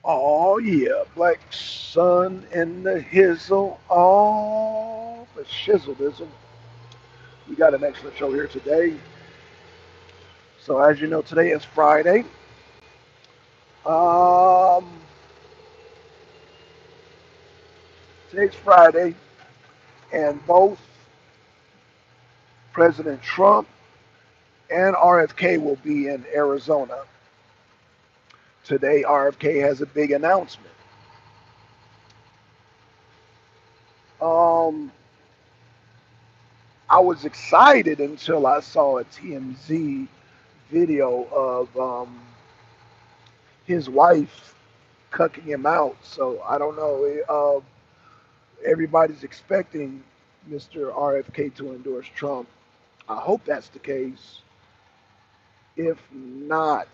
Oh yeah, black sun in the hizzle. Oh, the shizzle dizzle. We got an excellent show here today. So as you know, today is Friday. Um, Today's Friday, and both President Trump and RFK will be in Arizona today. RFK has a big announcement. Um, I was excited until I saw a TMZ video of his wife cucking him out. So I don't know. Everybody's expecting Mr. RFK to endorse Trump. I hope that's the case. If not,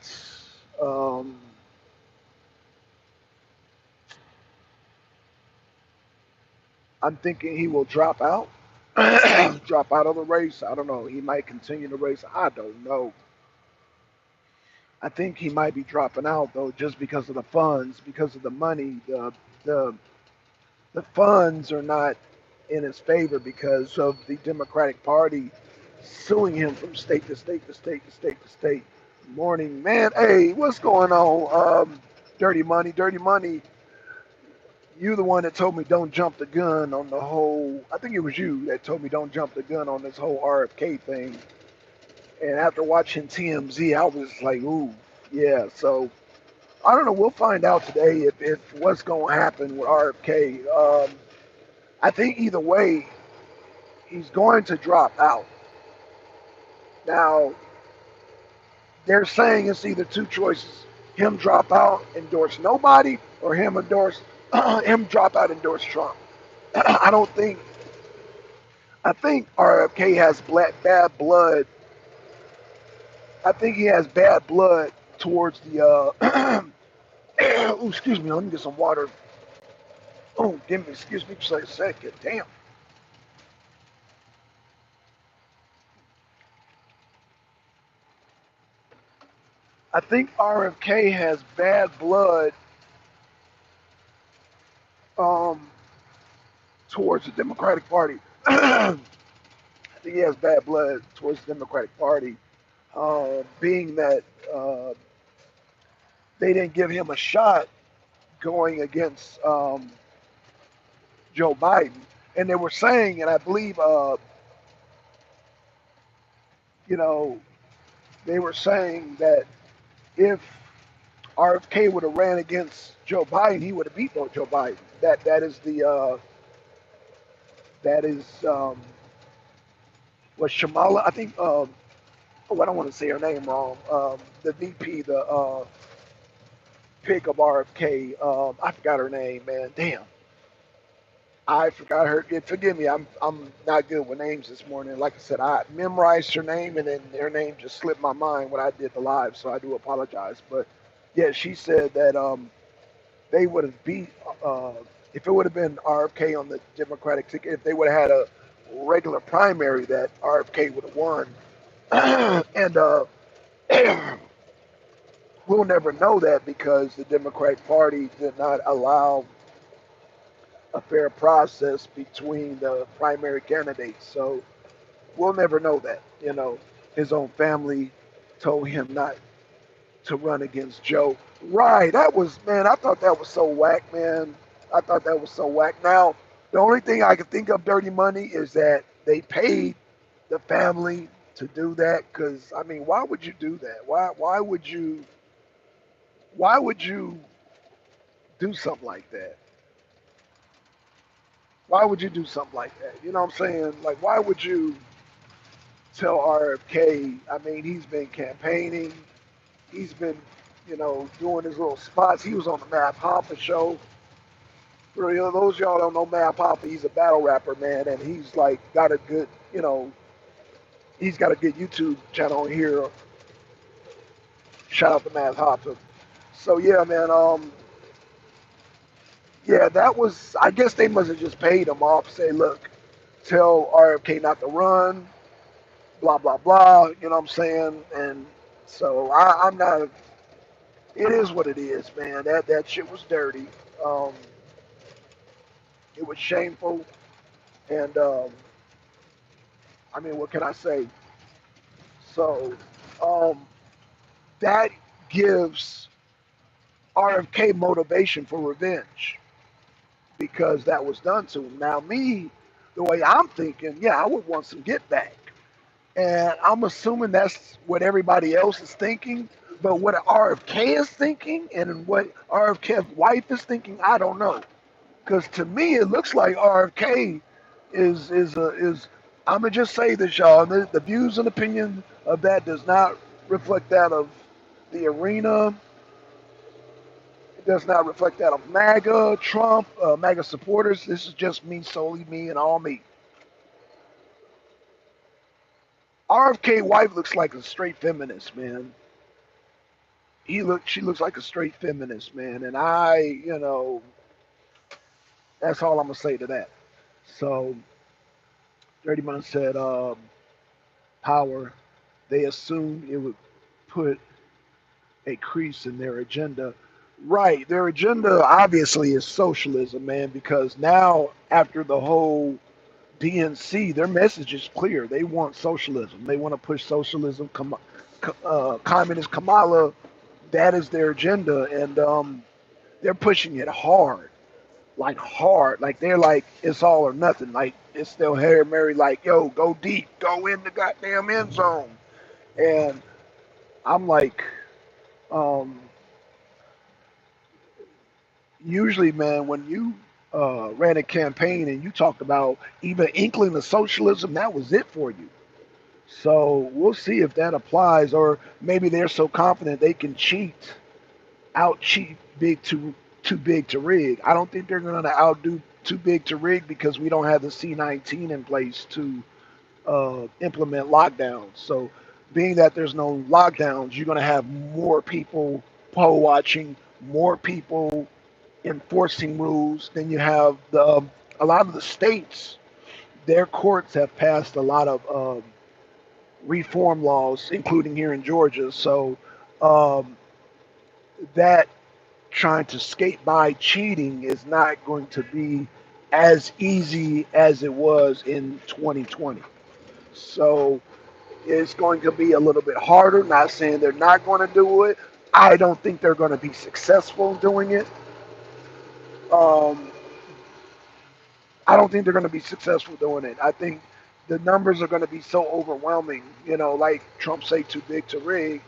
um, I'm thinking he will drop out, drop out of the race. I don't know. He might continue the race. I don't know. I think he might be dropping out though, just because of the funds, because of the money. The the funds are not in his favor because of the Democratic Party suing him from state to state to state to state to state. Morning, man. Hey, what's going on? Dirty money, dirty money. You the one that told me don't jump the gun on the whole. I think it was you that told me don't jump the gun on this whole RFK thing. And after watching TMZ, I was like, ooh, yeah. So I don't know. We'll find out today if what's going to happen with RFK. I think either way, he's going to drop out. Now, they're saying it's either two choices: him drop out, endorse nobody, or him endorse him drop out, endorse Trump. I don't think. I think RFK has bad blood. I think he has bad blood towards the. Ooh, excuse me. Let me get some water. Oh, give me. Excuse me just like a second. Damn. I think RFK has bad blood um, towards the Democratic Party. I think he has bad blood towards the Democratic Party, being that they didn't give him a shot going against Joe Biden, and they were saying, and I believe, you know, they were saying that if RFK would have ran against Joe Biden, he would have beat Joe Biden. That is was Shamala. I think. Oh, I don't want to say her name wrong. The VP, the pick of RFK. I forgot her name, man. Damn, I forgot her. Yeah, forgive me. I'm not good with names this morning. Like I said, I memorized her name, and then her name just slipped my mind when I did the live. So I do apologize. But yeah, she said that they would have beat uh, if it would have been RFK on the Democratic ticket. If they would have had a regular primary, that RFK would have won. And we'll never know that because the Democratic Party did not allow a fair process between the primary candidates. So we'll never know that. His own family told him not to run against Joe. Right. That was, man, I thought that was so whack, man. I thought that was so whack. Now, the only thing I can think of dirty money is that they paid the family to do that because I mean, why would you do that? Why would you do something like that? Why would you do something like that? You know what I'm saying? Like, why would you tell RFK? I mean, he's been campaigning. He's been, doing his little spots. He was on the Math Hoffa show. For those of y'all don't know Math Hoffa, he's a battle rapper, man, and he's like got a good, he's got a good YouTube channel here. Shout out to Math Hoffa. So yeah, man. Yeah, that was. I guess they must have just paid him off. Say, look, tell RFK not to run. Blah blah blah. You know what I'm saying? And so I'm not. it is what it is, man. That shit was dirty. Um, it was shameful, and I mean, what can I say? So um, that gives RFK motivation for revenge because that was done to him. Now, me, the way I'm thinking, yeah, I would want some get back. And I'm assuming that's what everybody else is thinking. But what RFK is thinking and what RFK's wife is thinking, I don't know. Because to me, it looks like RFK is. I'm gonna just say this, y'all. The views and opinion of that does not reflect that of the arena. It does not reflect that of MAGA, Trump, MAGA supporters. This is just me, solely me, and all me. RFK wife looks like a straight feminist, man. She looks like a straight feminist, man. And that's all I'm gonna say to that. So, Dirty Man said, power. They assumed it would put a crease in their agenda. Right, their agenda obviously is socialism, man. Because now, after the whole DNC, their message is clear. They want socialism. They want to push socialism. Communist Kamala, that is their agenda, and they're pushing it hard, like hard. Like they're like it's all or nothing. Like it's still Harry Mary. Like yo, go deep, go in the goddamn end zone. And I'm like, um, usually, man, when you ran a campaign and you talked about even inkling of socialism, that was it for you. So we'll see if that applies, or maybe they're so confident they can out cheat too big to rig. I don't think they're going to outdo too big to rig because we don't have the C-19 in place to implement lockdowns. So being that there's no lockdowns, you're going to have more people poll watching, more people enforcing rules. Then you have a lot of the states. Their courts have passed a lot of reform laws, including here in Georgia. So um, that trying to skate by cheating is not going to be as easy as it was in 2020. So it's going to be a little bit harder. Not saying they're not going to do it. I don't think they're going to be successful doing it. Um, I don't think they're going to be successful doing it. I think the numbers are going to be so overwhelming. Like Trump say, too big to rig.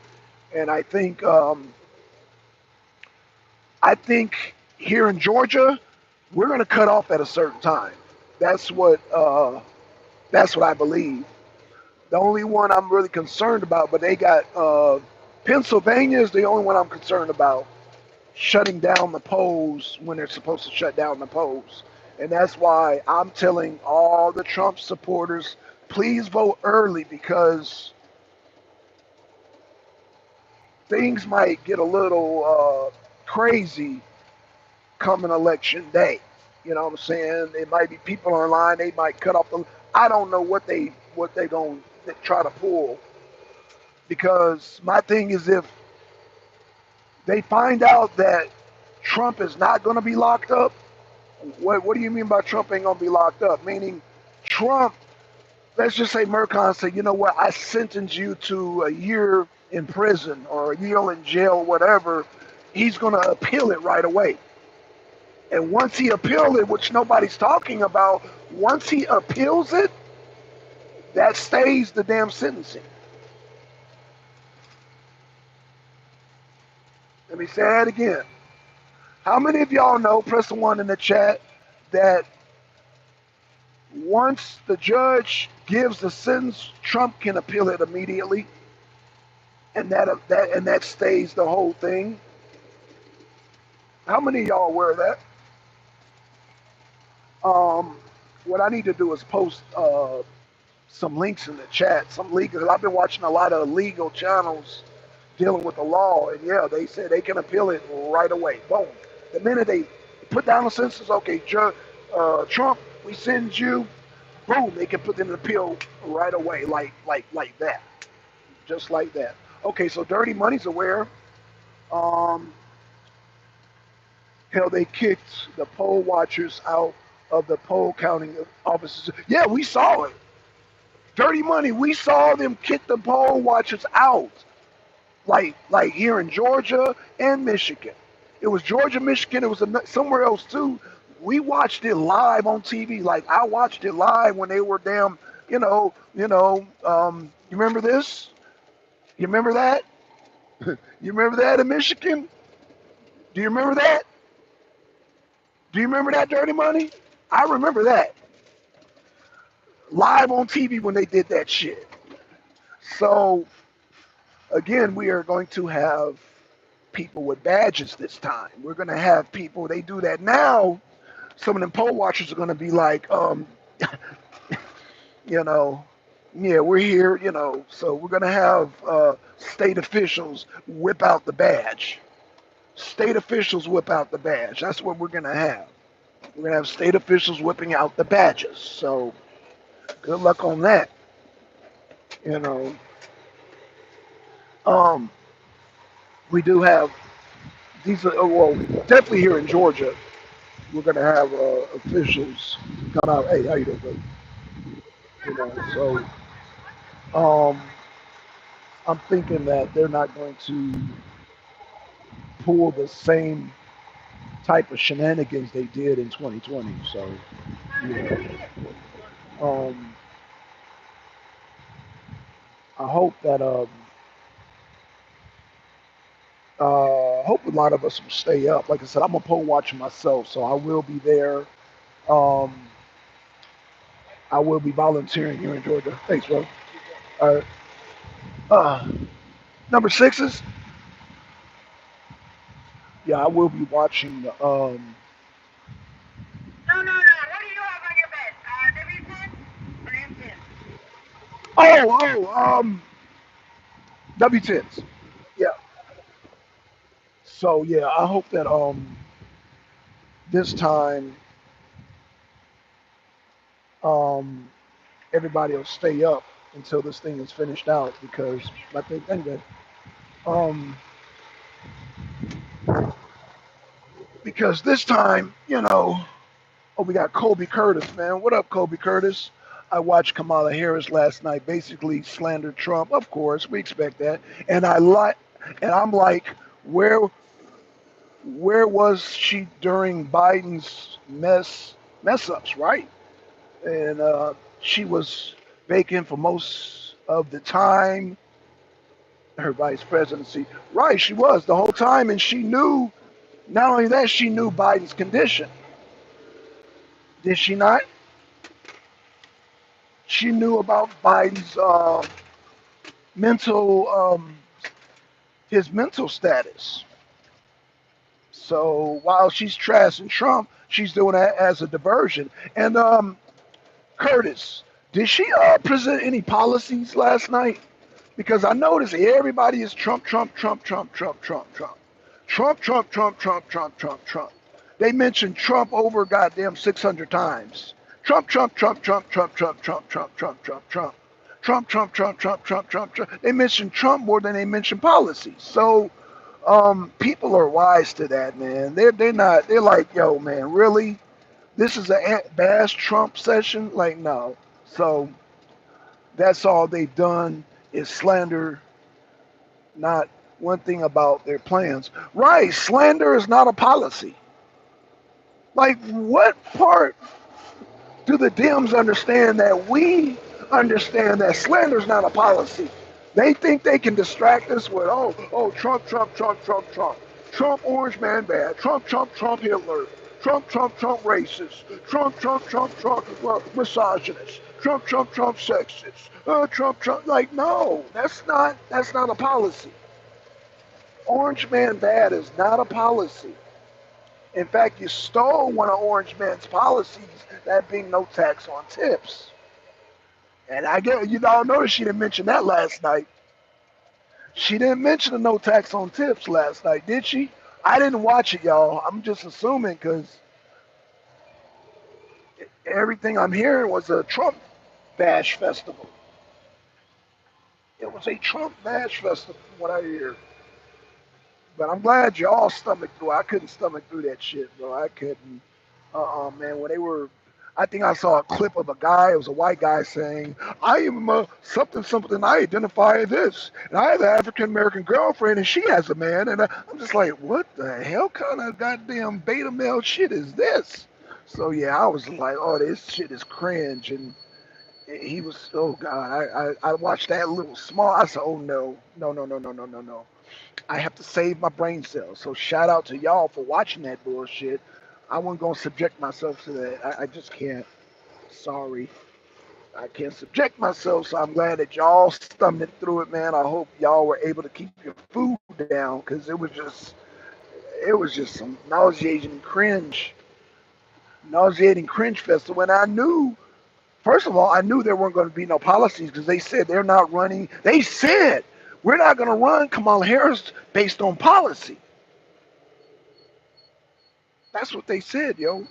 And I think here in Georgia, we're going to cut off at a certain time. That's what uh, that's what I believe. The only one I'm really concerned about, but they got Pennsylvania is the only one I'm concerned about shutting down the polls when they're supposed to shut down the polls, and that's why I'm telling all the Trump supporters, please vote early because things might get a little crazy coming election day. You know what I'm saying? It might be people online. They might cut off the. I don't know what they gonna try to pull because my thing is if they find out that Trump is not going to be locked up. What do you mean by Trump ain't going to be locked up? Meaning Trump. Let's just say Mercon said, you know what? I sentence you to a year in prison or a year in jail, whatever. He's going to appeal it right away. And once he appeals it, which nobody's talking about, once he appeals it, that stays the damn sentencing. Let me say that again. How many of y'all know, press the one in the chat, that once the judge gives the sentence, Trump can appeal it immediately, and that stays the whole thing? How many of y'all aware of that? What I need to do is post some links in the chat, some legal. I've been watching a lot of legal channels dealing with the law, and yeah, they said they can appeal it right away. Boom. The minute they put down the sentence, okay, Trump, we send you. Boom, they can put in an appeal right away, like that, just like that. Okay, so Dirty Money's aware. Um, Hell, they kicked the poll watchers out of the poll counting offices. Yeah, we saw it. Dirty Money. We saw them kick the poll watchers out. Like here in Georgia and Michigan. It was Georgia, Michigan. It was somewhere else too. We watched it live on TV. Like I watched it live when they were damn. You remember this? You remember that? You remember that in Michigan? Do you remember that? Do you remember that Dirty Money? I remember that live on TV when they did that shit. So again, we are going to have people with badges this time. We're going to have people. They do that now. Some of them poll watchers are going to be like, you know, yeah, we're here, so we're going to have state officials whip out the badge. State officials whip out the badge. That's what we're going to have. We're going to have state officials whipping out the badges. So good luck on that. You know, um, we do have these are, well, definitely here in Georgia, we're going to have officials come out. Hey, how you doing, buddy? So I'm thinking that they're not going to pull the same type of shenanigans they did in 2020. So, yeah. Um, I hope that hope a lot of us will stay up. Like I said, I'm a poll watcher myself, so I will be there. Um, I will be volunteering here in Georgia. Thanks, bro. All right. Uh, number sixes. Yeah, I will be watching the. No, no, no. What do you have on your bed? W10 or M10? W10s. Yeah. So yeah, I hope that this time um everybody will stay up until this thing is finished out because I think that um because this time, oh, we got Kobe Curtis, man. What up, Kobe Curtis? I watched Kamala Harris last night basically slander Trump. Of course, we expect that. And I'm like, where where was she during Biden's mess ups, right? And she was vacant for most of the time, her vice presidency. Right, she was the whole time, and she knew. Not only that, she knew Biden's condition. Did she not? She knew about Biden's mental, his mental status. So while she's trashing Trump, she's doing that as a diversion. And Curtis, did she present any policies last night? Because I noticed everybody is Trump, Trump, Trump, Trump, Trump, Trump, Trump, Trump, Trump, Trump, Trump, Trump, Trump, Trump. They mentioned Trump over goddamn 600 times. Trump, Trump, Trump, Trump, Trump, Trump, Trump, Trump, Trump, Trump, Trump. Trump, Trump, Trump, Trump, Trump, Trump, Trump. They mention Trump more than they mention policies. So people are wise to that, man. They're not. They're like, yo, man, really? This is a bash Trump session? Like, no. So that's all they've done is slander, not one thing about their plans. Right, slander is not a policy. Like, what part do the Dems understand that we understand that slander is not a policy? They think they can distract us with, Trump, Trump, Trump, Trump, Trump. Trump, orange man bad. Trump, Trump, Trump, Hitler. Trump, Trump, Trump, racist. Trump, Trump, Trump, Trump, misogynist. Trump, Trump, Trump, sexist. Trump, Trump. Like, no, that's not a policy. Orange man bad is not a policy. In fact, you stole one of Orange Man's policies, that being no tax on tips. And I get you all noticed she didn't mention that last night. She didn't mention the no tax on tips last night, did she? I didn't watch it, y'all. I'm just assuming because everything I'm hearing was a Trump bash festival. It was a Trump bash festival, from what I hear. But I'm glad you all stomached through. I couldn't stomach through that shit, bro. I couldn't. Man, when they were, I think I saw a clip of a guy. It was a white guy saying, "I am something something. I identify this, and I have an African American girlfriend, and she has a man." And I'm just like, what the hell kind of goddamn beta male shit is this? So yeah, I was like, oh, this shit is cringe. And he was, oh god, I watched that little small. I said, oh no, no, no, no, no, no, no, no. I have to save my brain cells. So shout out to y'all for watching that bullshit. I wasn't gonna subject myself to that. I just can't. Sorry, I can't subject myself. So I'm glad that y'all stomached through it, man. I hope y'all were able to keep your food down because it was just some nauseating cringe festival. When I knew, first of all, I knew there weren't going to be no policies because they said they're not running. They said we're not going to run Kamala Harris based on policy. That's what they said, yo.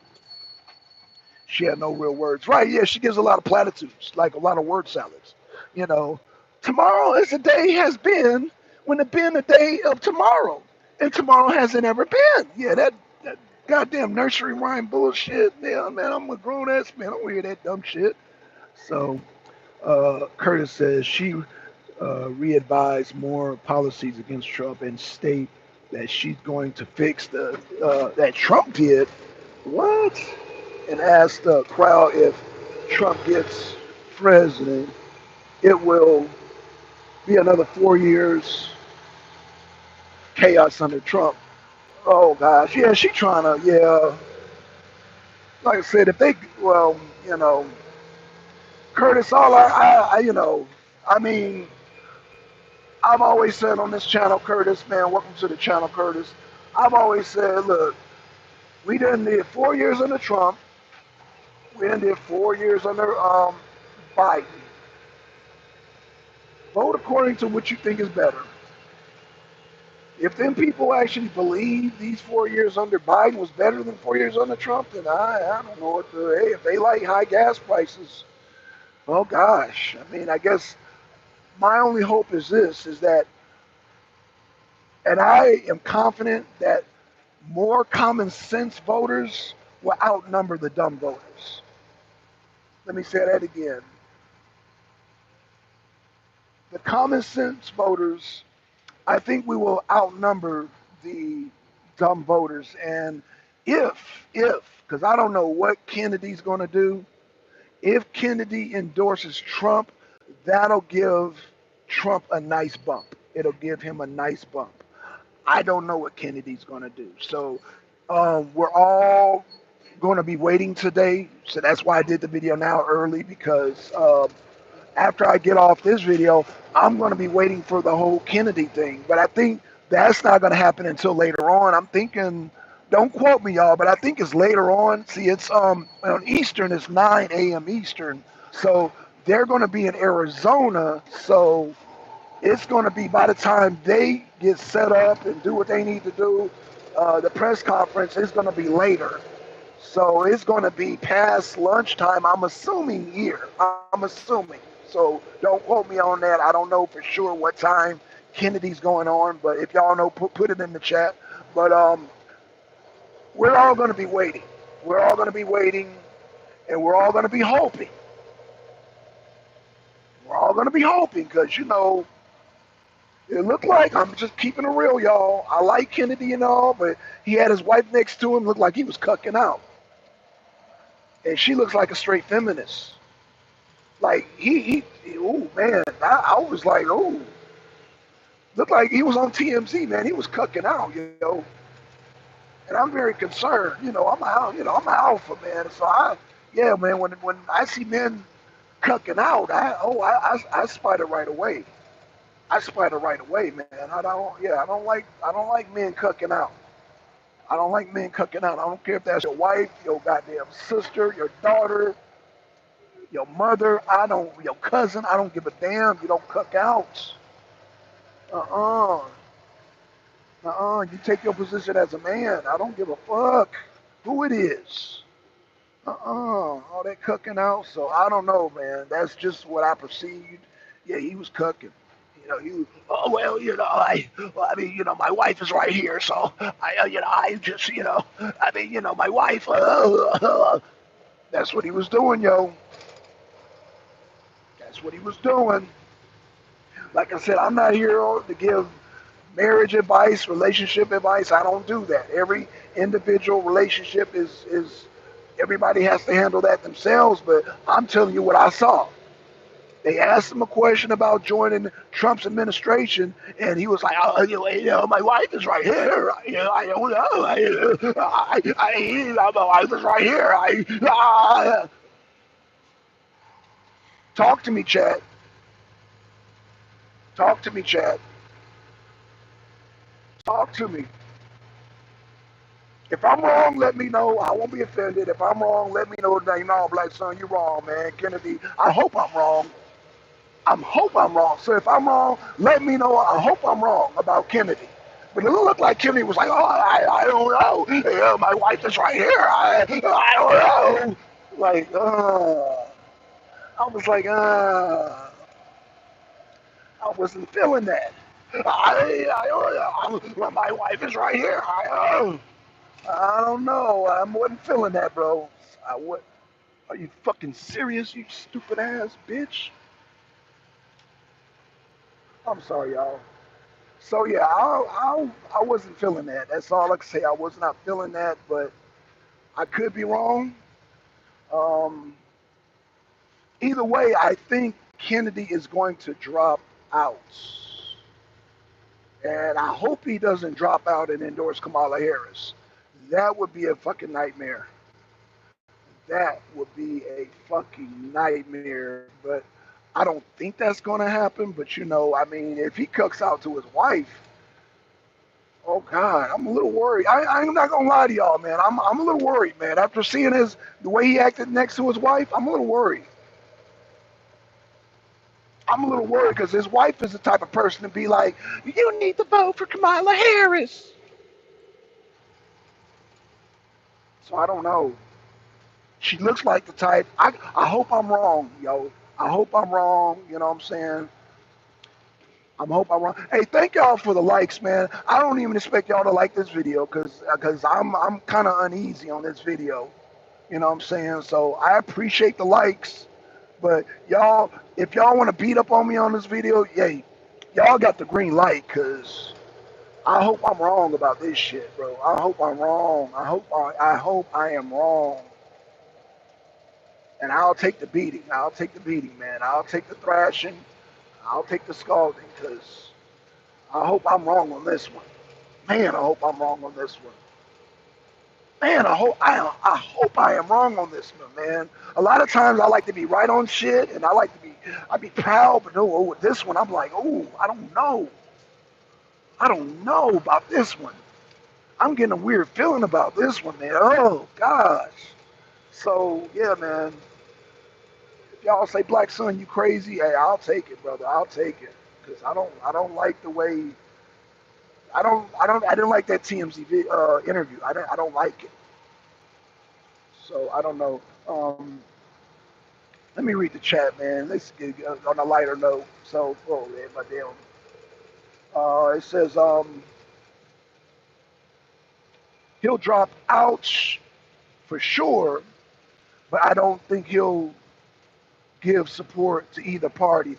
She had no real words. Right, yeah, she gives a lot of platitudes, like a lot of word salads. You know, tomorrow is a day has been when it been a day of tomorrow. And tomorrow hasn't ever been. Yeah, that goddamn nursery rhyme bullshit. Yeah, man, I'm a grown ass man. I don't hear that dumb shit. So Curtis says she re-advised more policies against Trump and state that she's going to fix the that Trump did. What? And asked the crowd if Trump gets president, it will be another 4 years chaos under Trump. Oh gosh, yeah, she trying to, yeah. Like I said, if they, well, you know, Curtis, I mean, I've always said on this channel, Curtis, man, welcome to the channel, Curtis. I've always said, look, we done did 4 years under Trump, we done did 4 years under Biden. Vote according to what you think is better. If them people actually believe these 4 years under Biden was better than 4 years under Trump, then I don't know what the, hey, if they like high gas prices, oh gosh. I mean, I guess my only hope is this, is that, and I am confident that more common sense voters will outnumber the dumb voters. Let me say that again. The common sense voters, I think we will outnumber the dumb voters. And if, because I don't know what Kennedy's going to do, if Kennedy endorses Trump, that'll give Trump a nice bump. It'll give him a nice bump. I don't know what Kennedy's going to do. So we're all going to be waiting today. So that's why I did the video now early because after I get off this video, I'm going to be waiting for the whole Kennedy thing. But I think that's not going to happen until later on. I'm thinking, don't quote me, y'all, but I think it's later on. See, it's on Eastern, it's 9 a.m. Eastern. So they're going to be in Arizona. So it's going to be by the time they get set up and do what they need to do, the press conference is going to be later. So it's going to be past lunchtime. I'm assuming here. I'm assuming. So don't quote me on that. I don't know for sure what time Kennedy's going on, but if y'all know, put it in the chat. But we're all going to be waiting. We're all going to be waiting, and we're all going to be hoping. We're all going to be hoping because it looked like, I'm just keeping it real, y'all. I like Kennedy and all, but he had his wife next to him, looked like he was cucking out, and she looks like a straight feminist. Like oh man, I was like, oh, looked like he was on TMZ, man. He was cucking out, and I'm very concerned. I'm an alpha, man. So yeah, man. When I see men cucking out, I spot it right away. I spot it right away, man. I don't like men cucking out. I don't like men cucking out. I don't care if that's your wife, your goddamn sister, your daughter, your mother. Your cousin. I don't give a damn. You don't cuck out. Uh-uh. You take your position as a man. I don't give a fuck who it is. All that cucking out. So I don't know, man. That's just what I perceived. Yeah, he was cucking. oh well, my wife is right here, so I just, my wife. That's what he was doing, yo. That's what he was doing. Like I said, I'm not here to give marriage advice, relationship advice. I don't do that. Every individual relationship is everybody has to handle that themselves. But I'm telling you what I saw. They asked him a question about joining Trump's administration, and he was like, "Oh, my wife is right here. I don't know. My wife is right here. Talk to me, Chad. Talk to me, Chad. Talk to me. If I'm wrong, let me know. I won't be offended. If I'm wrong, let me know. No, Black Son, you're wrong, man. Kennedy, I hope I'm wrong. I hope I'm wrong. So if I'm wrong, let me know. I hope I'm wrong about Kennedy. But it looked like Kennedy was like, oh, I don't know. My wife is right here. I don't know. Like, I was like, I wasn't feeling that. My wife is right here. I don't know. I wasn't feeling that, bro. What? Are you fucking serious, you stupid ass bitch? I'm sorry, y'all. So yeah, I wasn't feeling that. That's all I can say. I was not feeling that, but I could be wrong. Um, Either way, I think Kennedy is going to drop out, and I hope he doesn't drop out and endorse Kamala Harris. That would be a fucking nightmare. That would be a fucking nightmare. But I don't think that's going to happen. But I mean, if he cooks out to his wife, oh God, I'm a little worried. I'm not gonna lie to y'all, man. I'm a little worried, man. After seeing the way he acted next to his wife, I'm a little worried. I'm a little worried because his wife is the type of person to be like, you need to vote for Kamala Harris. So I don't know. She looks like the type. I hope I'm wrong, yo. I hope I'm wrong. You know what I'm saying? I hope I'm wrong. Hey, thank y'all for the likes, man. I don't even expect y'all to like this video because I'm kind of uneasy on this video. You know what I'm saying? So I appreciate the likes, but y'all, if y'all want to beat up on me on this video, yay, y'all got the green light because I hope I'm wrong about this shit, bro. I hope I'm wrong. I hope I am wrong. And I'll take the beating. I'll take the beating, man. I'll take the thrashing. I'll take the scalding because I hope I'm wrong on this one. Man, I hope I'm wrong on this one. Man, I hope I am wrong on this one, man. A lot of times I like to be right on shit, and I'd be proud, but no, with this one I'm like, oh, I don't know. I don't know about this one. I'm getting a weird feeling about this one, man. Oh gosh. So yeah, man. If y'all say Black Son, you crazy, hey, I'll take it, brother. I'll take it, cause I don't like the way I didn't like that TMZ interview. I don't like it. So I don't know. Let me read the chat, man. Let's get on a lighter note. So, oh man, my damn. It says he'll drop out for sure, but I don't think he'll give support to either party.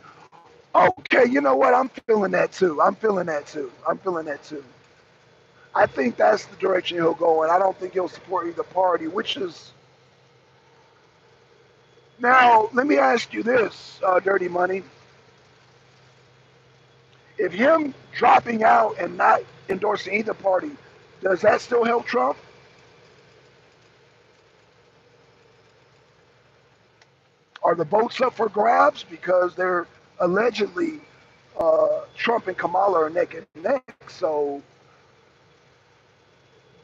Okay, you know what? I'm feeling that too. I'm feeling that too. I'm feeling that too. I think that's the direction he'll go, and I don't think he'll support either party. Which is now. Let me ask you this, Dirty Money. If him dropping out and not endorsing either party, does that still help Trump? Are the votes up for grabs because they're allegedly Trump and Kamala are neck and neck? So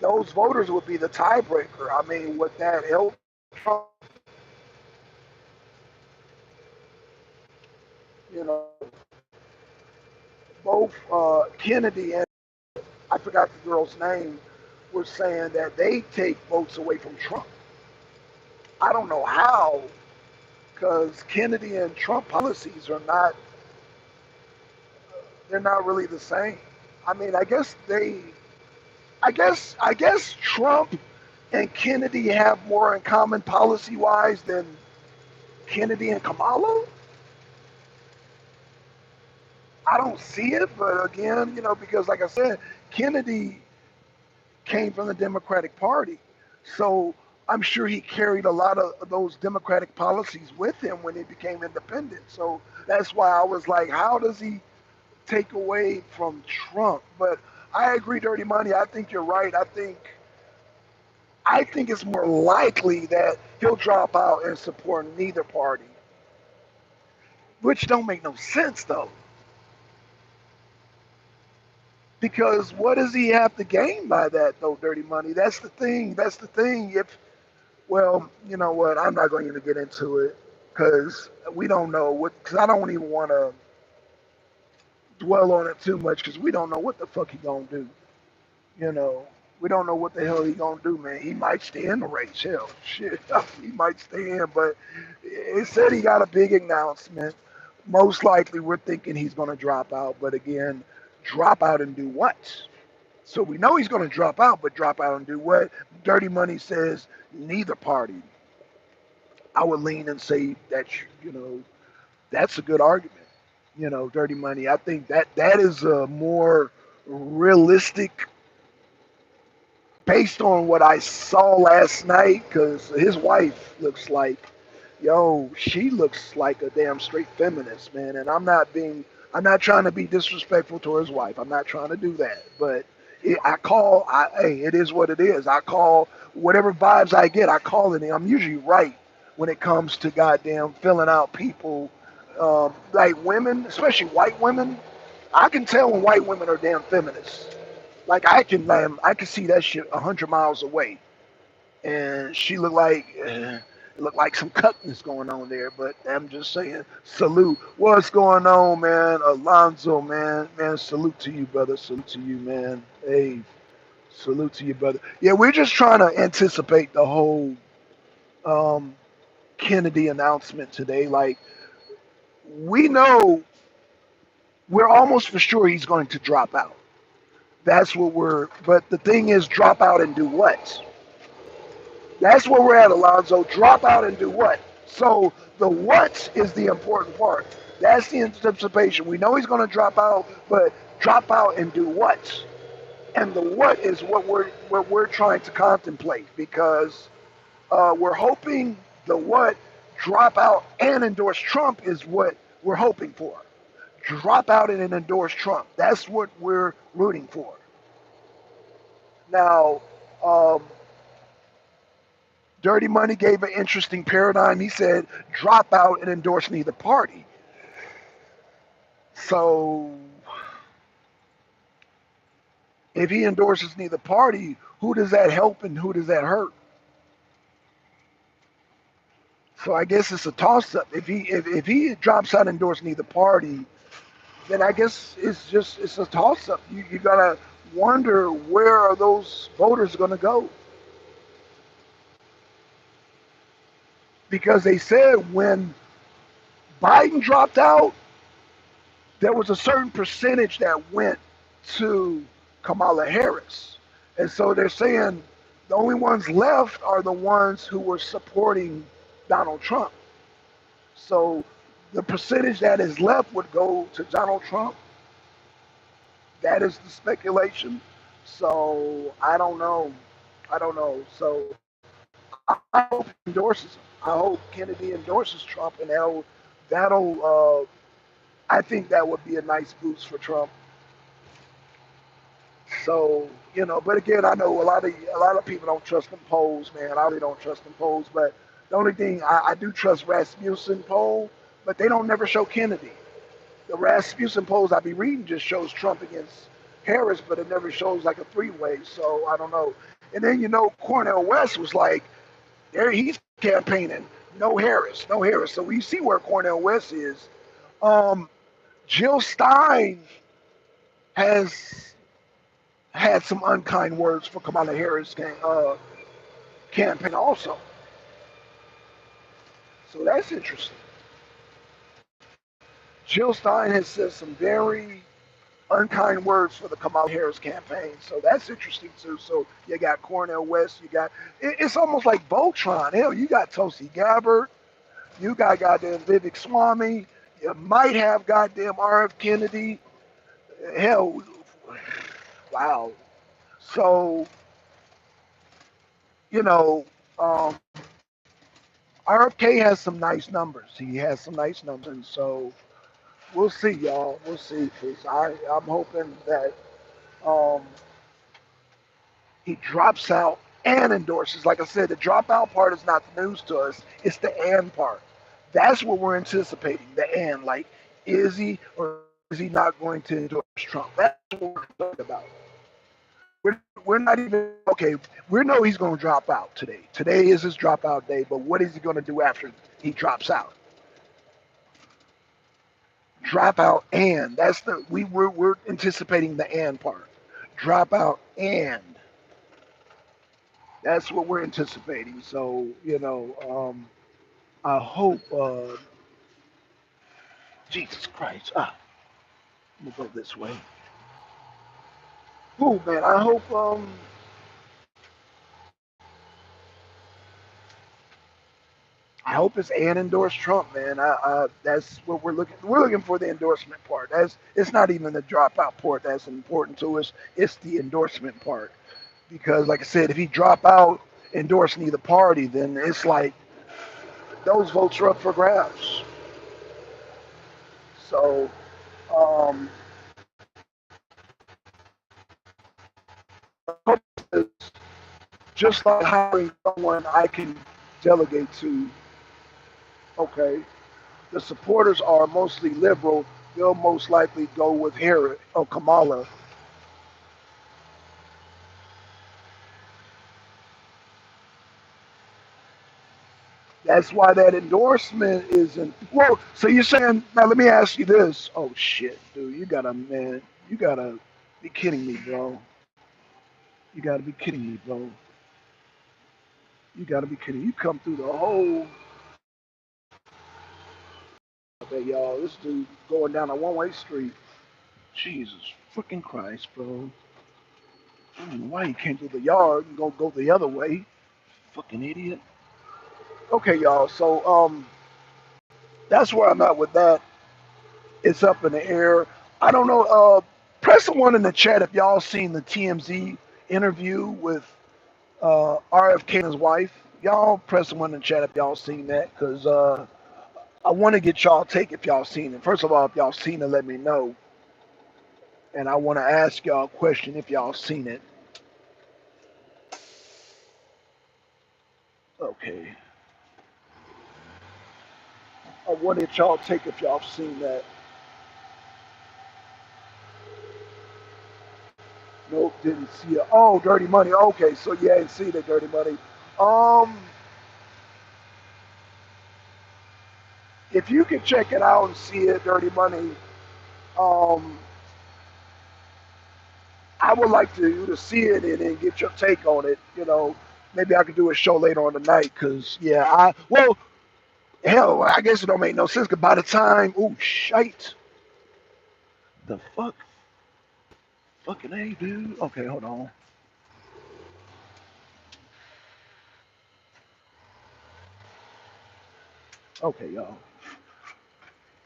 those voters would be the tiebreaker. I mean, would that help Trump? You know, both Kennedy and I forgot the girl's name were saying that they take votes away from Trump. I don't know how, because Kennedy and Trump policies are not They're not really the same. I mean, I guess Trump and Kennedy have more in common policy wise than Kennedy and Kamala. I don't see it, but again, because like I said, Kennedy came from the Democratic Party. So I'm sure he carried a lot of those Democratic policies with him when he became independent. So that's why I was like, how does he take away from Trump? But I agree, Dirty Money. I think you're right. I think it's more likely that he'll drop out and support neither party, which don't make no sense though. Because what does he have to gain by that though, Dirty Money? That's the thing. That's the thing. If Well, you know what? I'm not going to even get into it because we don't know what. Because I don't even want to dwell on it too much because we don't know what the fuck he gonna do. You know, we don't know what the hell he gonna do, man. He might stay in the race. Hell, shit, he might stay in. But it said he got a big announcement. Most likely, we're thinking he's gonna drop out. But again, drop out and do what? So we know he's gonna drop out, but drop out and do what? Dirty Money says neither party. I would lean and say that that's a good argument. Dirty Money. I think that is a more realistic based on what I saw last night. Because his wife looks like, yo, she looks like a damn straight feminist, man. And I'm not trying to be disrespectful to his wife. I'm not trying to do that. But hey, it is what it is. I call whatever vibes I get, I call it. And I'm usually right when it comes to goddamn filling out people, like women, especially white women. I can tell when white women are damn feminists. Like I can see that shit 100 miles away and she looked like some cuckness going on there. But I'm just saying, salute. What's going on, man? Alonzo, man, salute to you, brother. Salute to you, man. Hey, salute to you, brother. Yeah, we're just trying to anticipate the whole um, Kennedy announcement today. Like we know, we're almost for sure he's going to drop out. That's what we're. But the thing is, drop out and do what? That's where we're at, Alonzo. Drop out and do what? So the what is the important part. That's the anticipation. We know he's going to drop out, but drop out and do what? And the what is what we're trying to contemplate because we're hoping the what drop out and endorse Trump is what we're hoping for. Drop out and endorse Trump. That's what we're rooting for. Now, um, Dirty Money gave an interesting paradigm. He said, drop out and endorse neither party. So if he endorses neither party, who does that help and who does that hurt? So I guess it's a toss up. If he drops out and endorses neither party, then I guess it's a toss up. You gotta wonder where are those voters gonna go? Because they said when Biden dropped out, there was a certain percentage that went to Kamala Harris. And so they're saying the only ones left are the ones who were supporting Donald Trump. So the percentage that is left would go to Donald Trump. That is the speculation. So I don't know. I don't know. So I hope he endorses him. I hope Kennedy endorses Trump, and that'll I think that would be a nice boost for Trump. So but again, I know a lot of people don't trust them polls, man. I really don't trust them polls. But the only thing I do trust Rasmussen poll, but they don't never show Kennedy. The Rasmussen polls I be reading just shows Trump against Harris, but it never shows like a three-way. So I don't know. And then Cornel West was like, there he's campaigning, no Harris, no Harris. So we see where Cornel West is. Um, Jill Stein has had some unkind words for Kamala Harris campaign also. So that's interesting. Jill Stein has said some very unkind words for the Kamala Harris campaign. So that's interesting too. So you got Cornel West, you got it's almost like Voltron. Hell, you got Tulsi Gabbard, you got goddamn Vivek Swamy, you might have goddamn R.F. Kennedy. Hell, wow. So you know, um, RFK has some nice numbers. He has some nice numbers, and so we'll see, y'all. We'll see. Cause I'm hoping that um, he drops out and endorses. Like I said, the dropout part is not the news to us. It's the and part. That's what we're anticipating. The and, like, is he or is he not going to endorse Trump? That's what we're concerned about. We're not even okay. We know he's going to drop out today. Today is his dropout day. But what is he going to do after he drops out? Drop out and that's the we're anticipating the and part. Drop out and that's what we're anticipating. So I hope. Jesus Christ. I'm gonna go this way. Oh man, I hope. I hope it's and endorse Trump, man. That's what we're looking. We're looking for the endorsement part. That's it's not even the dropout part that's important to us. It's the endorsement part because, like I said, if he drop out endorsing either party, then it's like those votes are up for grabs. So, um, just like hiring someone I can delegate to, okay, the supporters are mostly liberal. They'll most likely go with Harris or Kamala. That's why that endorsement isn't. Well, so you're saying, now let me ask you this. Oh, shit, dude. You gotta be kidding me, bro. You gotta be kidding me, bro. You gotta be kidding. You come through the whole. Okay, y'all. This dude going down a one-way street. Jesus freaking Christ, bro. I don't know why he came through the yard and go the other way. Fucking idiot. Okay, y'all. So that's where I'm at with that. It's up in the air. I don't know. Press the one in the chat if y'all seen the TMZ interview with RFK and his wife. Y'all press the one in the chat if y'all seen that, because I want to get y'all take if y'all seen it. First of all, if y'all seen it, let me know. And I want to ask y'all a question if y'all seen it. Okay. I want to get y'all take if y'all seen that. Nope, didn't see it. Oh, Dirty Money. Okay, so you ain't seen the Dirty Money. Um, if you can check it out and see it, Dirty Money, um, I would like to you to see it and then get your take on it. Maybe I could do a show later on tonight. Cause yeah, hell, I guess it don't make no sense. Cause by the time, ooh, shite, the fucking a, dude. Okay, hold on. Okay, y'all.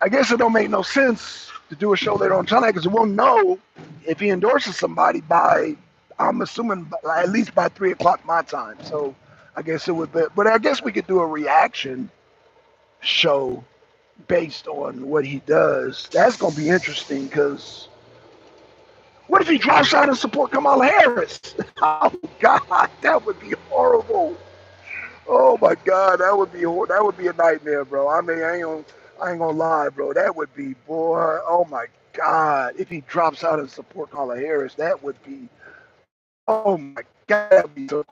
I guess it don't make no sense to do a show later on tonight because we'll know if he endorses somebody by, I'm assuming at least by 3 o'clock my time. So I guess it would be, but I guess we could do a reaction show based on what he does. That's gonna be interesting because what if he drops out and support Kamala Harris? Oh God, that would be horrible. Oh my God, that would be a nightmare, bro. I mean, I ain't gonna lie, bro. That would be, boy. Oh my God, if he drops out and support Kamala Harris, that would be. Oh my God, that would be so.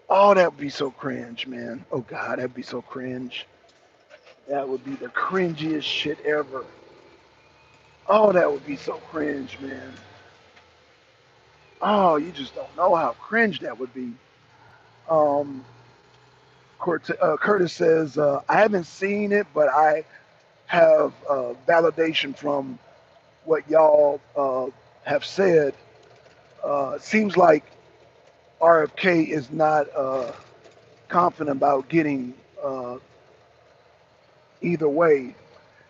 Oh, that would be so cringe, man. Oh God, that'd be so cringe. That would be the cringiest shit ever. Oh, that would be so cringe, man. Oh, you just don't know how cringe that would be. Um, Curtis says, I haven't seen it, but I have validation from what y'all have said, seems like RFK is not confident about getting either way.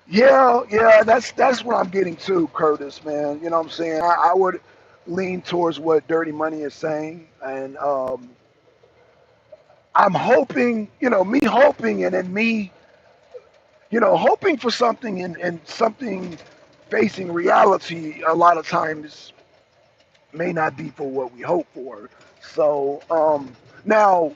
Yeah, yeah, that's what I'm getting to, Curtis, man. You know what I'm saying? I would lean towards what Dirty Money is saying, and I'm hoping, me hoping, and then me, hoping for something and something facing reality a lot of times may not be for what we hope for. So now,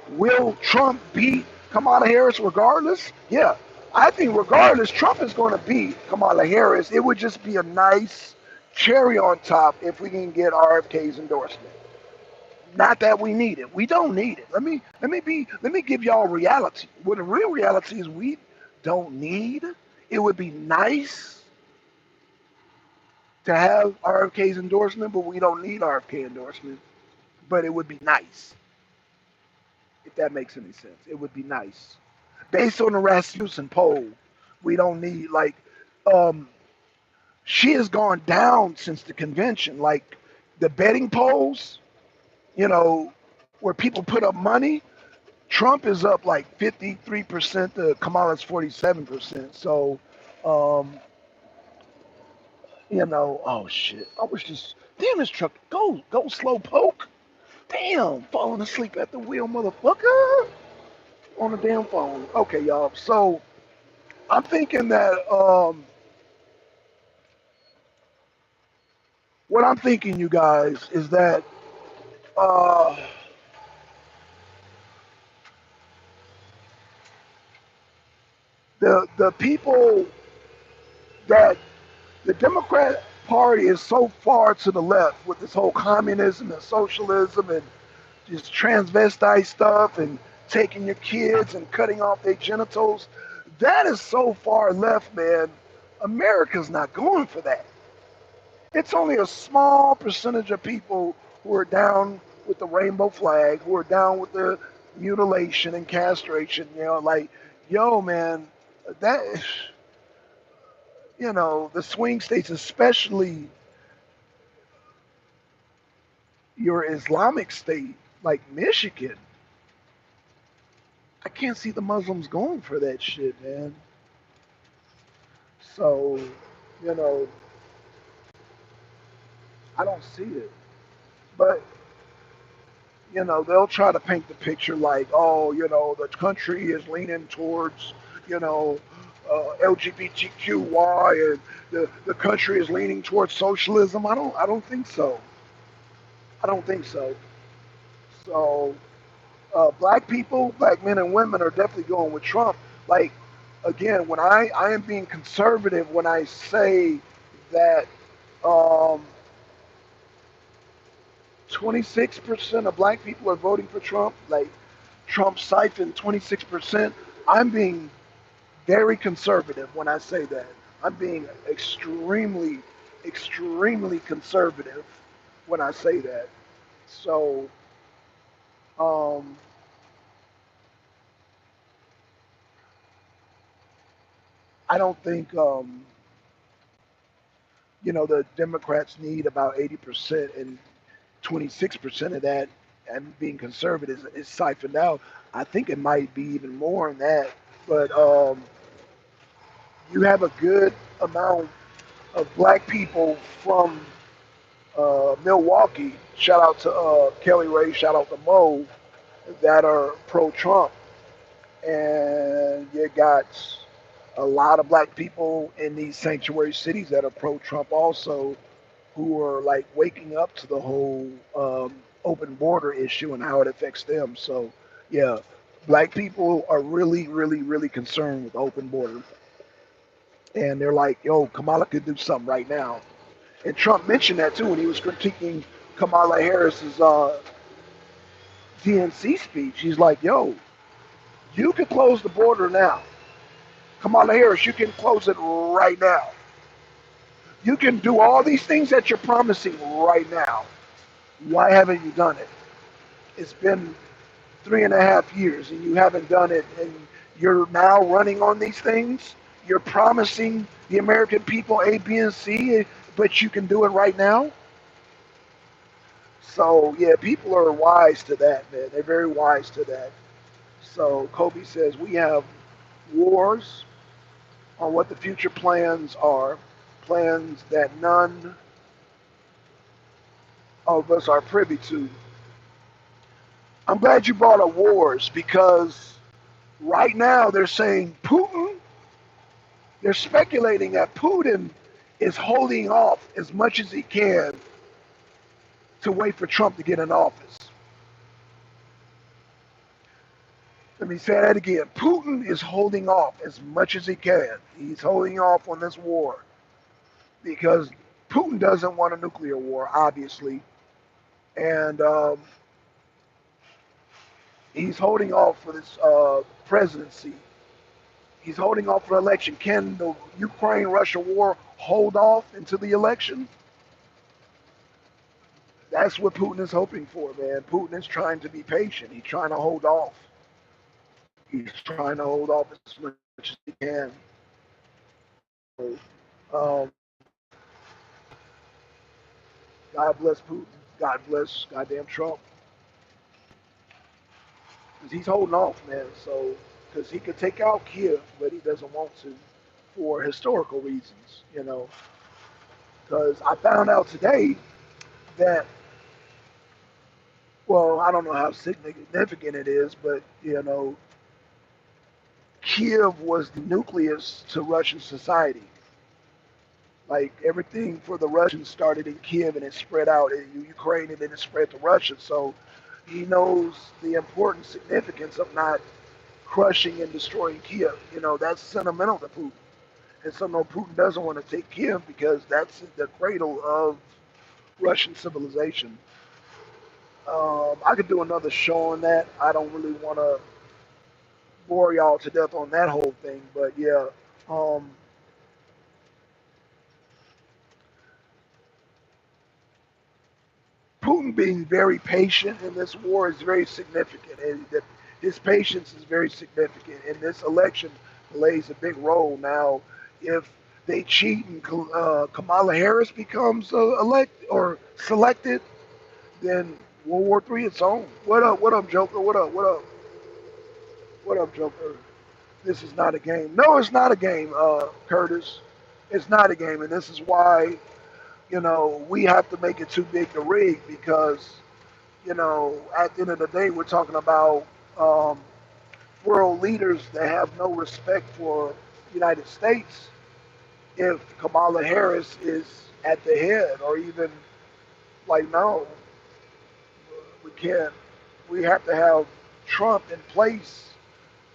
will Trump beat Kamala Harris regardless? Yeah, I think regardless, Trump is going to beat Kamala Harris. It would just be a nice cherry on top if we can get RFK's endorsement. Not that we need it. We don't need it. Let me give y'all reality. What the real reality is, we don't need. It would be nice to have RFK's endorsement, but we don't need RFK endorsement. But it would be nice, if that makes any sense. It would be nice. Based on the Rasmussen poll, we don't need, like, um she has gone down since the convention. Like, the betting polls, where people put up money, Trump is up like 53% to Kamala's 47%. So, um, oh shit. I was just, damn, this truck, go slow poke. Damn, falling asleep at the wheel, motherfucker. On the damn phone. Okay, y'all. So, I'm thinking that, what I'm thinking, you guys, is that, uh, the people that the Democrat Party is so far to the left with this whole communism and socialism and just transvestite stuff and taking your kids and cutting off their genitals. That is so far left, man. America's not going for that. It's only a small percentage of people who are down with the rainbow flag, who are down with the mutilation and castration. Like, yo, man, that, the swing states, especially your Islamic state like Michigan, I can't see the Muslims going for that shit, man. So, you know, I don't see it. But, they'll try to paint the picture like, oh, the country is leaning towards, you know, LGBTQY, and the country is leaning towards socialism. I don't think so. I don't think so. So, black people, black men and women are definitely going with Trump. Like, again, when I am being conservative when I say that, um, 26% of black people are voting for Trump. Like, Trump siphoned 26%. I'm being very conservative when I say that. I'm being extremely, extremely conservative when I say that. So, um, I don't think, the Democrats need about 80%, and 26% of that, and being conservative, is siphoned out. I think it might be even more than that. But you have a good amount of black people from Milwaukee. Shout out to Kelly Ray, shout out to Mo, that are pro Trump. And you got a lot of black people in these sanctuary cities that are pro Trump also, who are like waking up to the whole open border issue and how it affects them. So, yeah, black people are really, really, really concerned with the open border. And they're like, yo, Kamala could do something right now. And Trump mentioned that too when he was critiquing Kamala Harris's DNC speech. He's like, yo, you can close the border now. Kamala Harris, you can close it right now. You can do all these things that you're promising right now. Why haven't you done it? It's been 3.5 years and you haven't done it, and you're now running on these things. You're promising the American people A, B, and C, but you can do it right now. So yeah, people are wise to that, man. They're very wise to that. So Kobe says we have wars on what the future plans are, plans that none of us are privy to. I'm glad you brought up wars because right now they're saying Putin, they're speculating that Putin is holding off as much as he can to wait for Trump to get in office. Let me say that again. Putin is holding off as much as he can. He's holding off on this war because Putin doesn't want a nuclear war, obviously. And he's holding off for this presidency. He's holding off for election. Can the Ukraine-Russia war hold off until the election? That's what Putin is hoping for, man. Putin is trying to be patient. He's trying to hold off. He's trying to hold off as much as he can. So, God bless Putin. God bless goddamn Trump. Because he's holding off, man. So, because he could take out Kiev, but he doesn't want to for historical reasons, you know. Because I found out today that, well, I don't know how significant it is, but, you know, Kiev was the nucleus to Russian society. Like everything for the Russians started in Kiev and it spread out in Ukraine and then it spread to Russia. So he knows the important significance of not crushing and destroying Kiev. You know, that's sentimental to Putin. And so no, Putin doesn't want to take Kiev because that's the cradle of Russian civilization. I could do another show on that. I don't really want to bore y'all to death on that whole thing, but yeah, um, Putin being very patient in this war is very significant, and that his patience is very significant. And this election plays a big role. Now, if they cheat and Kamala Harris becomes elect or selected, then World War III it's on. What up? What up, Joker? What up? What up? What up, Joker? This is not a game. No, it's not a game, Curtis. It's not a game, and this is why we have to make it too big to rig because at the end of the day, we're talking about um, world leaders that have no respect for the United States. If Kamala Harris is at the head, or even like, no, we can't. We have to have Trump in place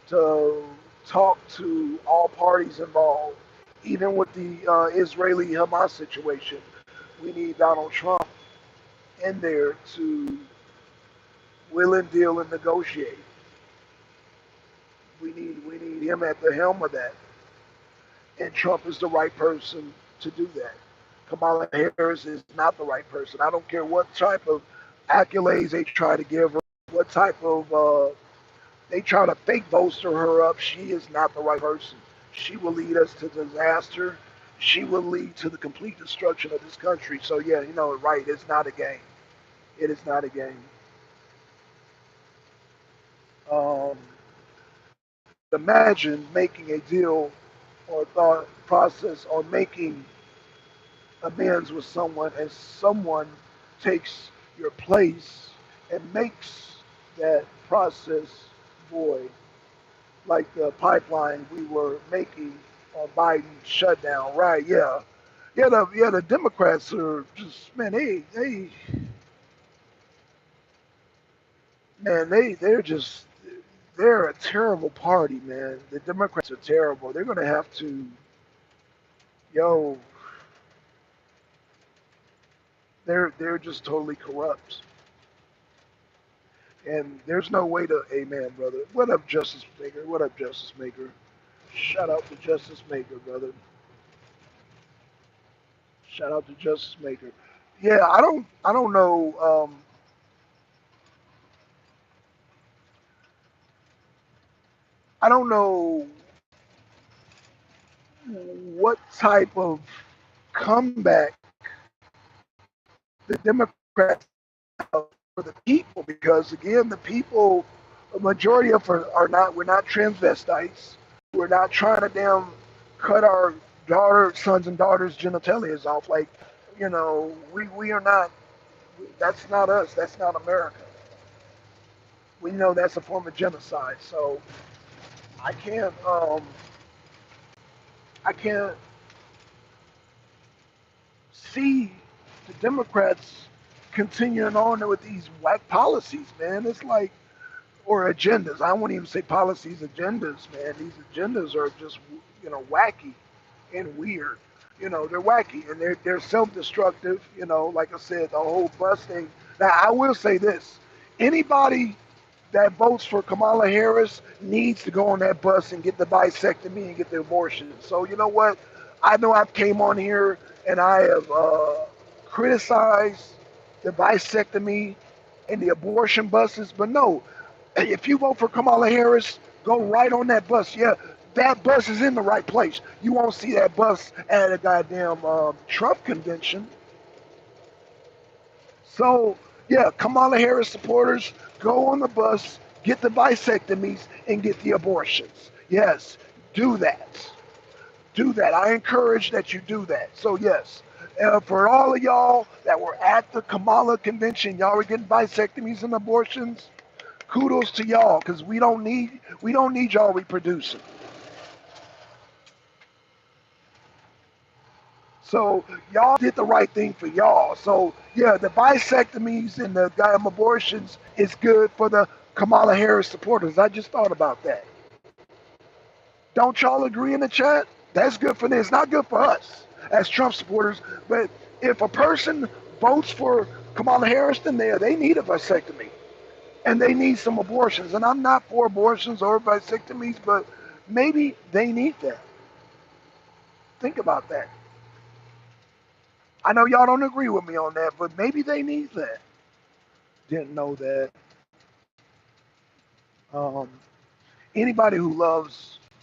to talk to all parties involved, even with the Israeli Hamas situation. We need Donald Trump in there to will and deal and negotiate. We need him at the helm of that, and Trump is the right person to do that. Kamala Harris is not the right person. I don't care what type of accolades they try to give her, what type of they try to fake bolster her up. She is not the right person. She will lead us to disaster. She will lead to the complete destruction of this country. So yeah, right. It's not a game. It is not a game. Um, Imagine making a deal or thought process on making amends with someone, and someone takes your place and makes that process void, like the pipeline we were making on Biden shutdown. Right? Yeah, yeah. The Democrats are just, man. They man. They're just, they're a terrible party, man. The Democrats are terrible. They're gonna have to, yo. They're just totally corrupt. And there's no way to, amen, brother. What up, Justice Maker? What up, Justice Maker? Shout out to Justice Maker, brother. Shout out to Justice Maker. Yeah, I don't know. I don't know what type of comeback the Democrats for the people, because again, the people, a majority of us are not. We're not transvestites. We're not trying to damn cut our sons and daughters' genitalias off. Like, we are not. That's not us. That's not America. We know that's a form of genocide. So I can't. I can't see the Democrats continuing on with these whack policies, man. It's like, or agendas. I won't even say policies, agendas, man. These agendas are just, wacky and weird. They're wacky and they're self-destructive. Like I said, the whole bus thing. Now, I will say this: anybody that votes for Kamala Harris needs to go on that bus and get the bisectomy and get the abortion. So you know what? I know I've came on here and I have criticized the bisectomy and the abortion buses, but no, if you vote for Kamala Harris, go right on that bus. Yeah, that bus is in the right place. You won't see that bus at a goddamn Trump convention. So, yeah, Kamala Harris supporters, go on the bus, get the vasectomies, and get the abortions. Yes, do that. Do that. I encourage that you do that. So, yes, for all of y'all that were at the Kamala convention, y'all were getting vasectomies and abortions. Kudos to y'all, because we don't need y'all reproducing. So y'all did the right thing for y'all. So yeah, the bisectomies and the goddamn abortions is good for the Kamala Harris supporters. I just thought about that. Don't y'all agree in the chat? That's good for them. It's not good for us as Trump supporters. But if a person votes for Kamala Harris, then they need a vasectomy and they need some abortions. And I'm not for abortions or vasectomies, but maybe they need that. Think about that. I know y'all don't agree with me on that, but maybe they need that. Didn't know that. Um, Anybody who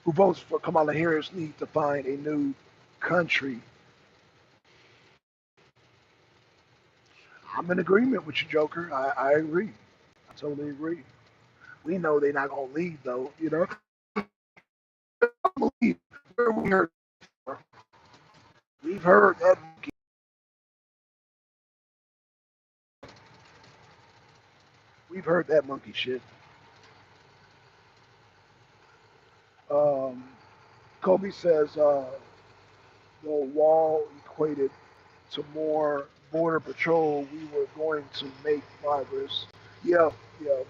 votes for Kamala Harris needs to find a new country. I'm in agreement with you, Joker. I agree. I totally agree. We know they're not gonna leave though. Leave. Where we heard before. We've heard that. We've heard that monkey shit. Um, Kobe says the wall equated to more border patrol. We were going to make progress. Yeah, yeah.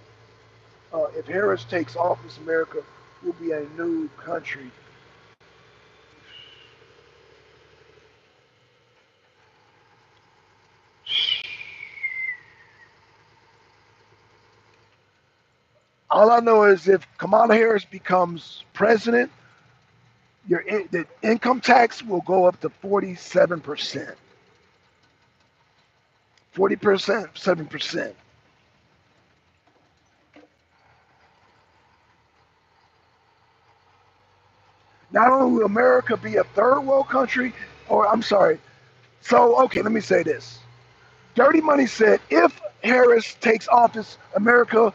If Harris takes office, America will be a new country. All I know is if Kamala Harris becomes president, the income tax will go up to 47%, 40%, 7%. Not only will America be a third world country, or I'm sorry. So okay, let me say this. Dirty Money said if Harris takes office, America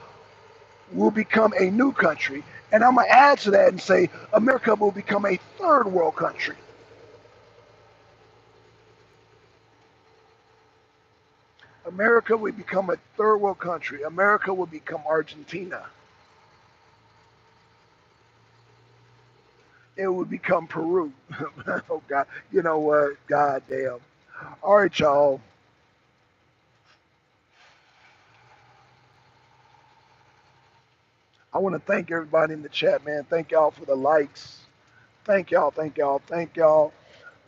will become a new country. And I'm going to add to that and say America will become a third world country. America will become a third world country. America will become Argentina. It will become Peru. Oh, God. You know what? God damn. All right, y'all. I want to thank everybody in the chat, man. Thank y'all for the likes. Thank y'all. Thank y'all. Thank y'all.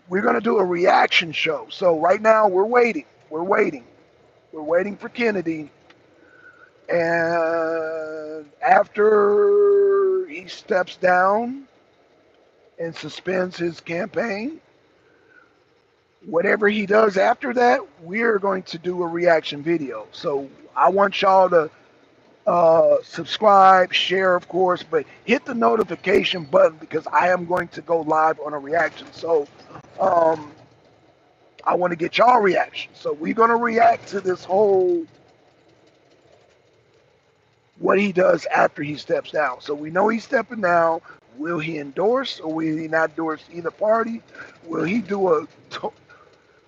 We're going to do a reaction show. So right now we're waiting. We're waiting. We're waiting for Kennedy. And after he steps down and suspends his campaign, whatever he does after that, we're going to do a reaction video. So I want y'all to Subscribe, share, of course, but hit the notification button because I am going to go live on a reaction. So um, I want to get y'all reaction. So we're going to react to this whole what he does after he steps down. So we know he's stepping down. Will he endorse or will he not endorse either party? Will he do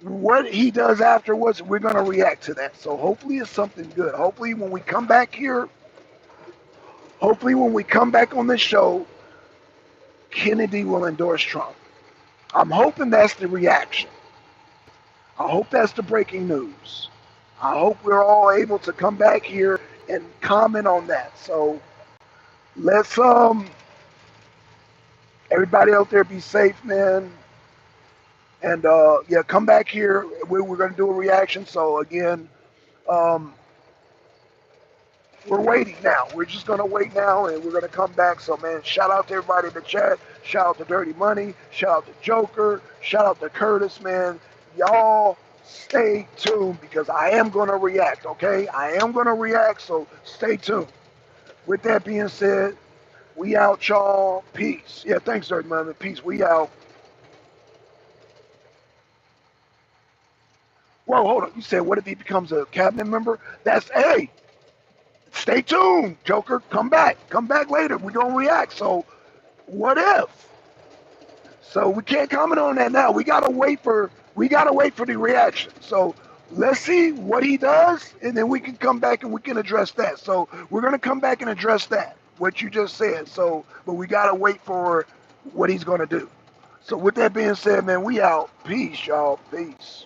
what he does afterwards? We're going to react to that. So hopefully it's something good. Hopefully when we come back on the show, Kennedy will endorse Trump. I'm hoping that's the reaction. I hope that's the breaking news. I hope we're all able to come back here and comment on that. So let's everybody out there be safe, man. And yeah, come back here. We're gonna do a reaction. So again, um, we're waiting now. We're just gonna wait now, and we're gonna come back. So man, shout out to everybody in the chat. Shout out to Dirty Money. Shout out to Joker. Shout out to Curtis, man. Y'all stay tuned because I am gonna react. Okay, I am gonna react. So stay tuned. With that being said, we out, y'all. Peace. Yeah, thanks, Dirty Money. Peace. We out. Whoa, hold on. You said what if he becomes a cabinet member? That's hey. Stay tuned, Joker. Come back. Come back later. We're gonna react. So what if? So we can't comment on that now. We gotta wait for the reaction. So let's see what he does, and then we can come back and we can address that. So we're gonna come back and address that, what you just said. So but we gotta wait for what he's gonna do. So with that being said, man, we out. Peace, y'all. Peace.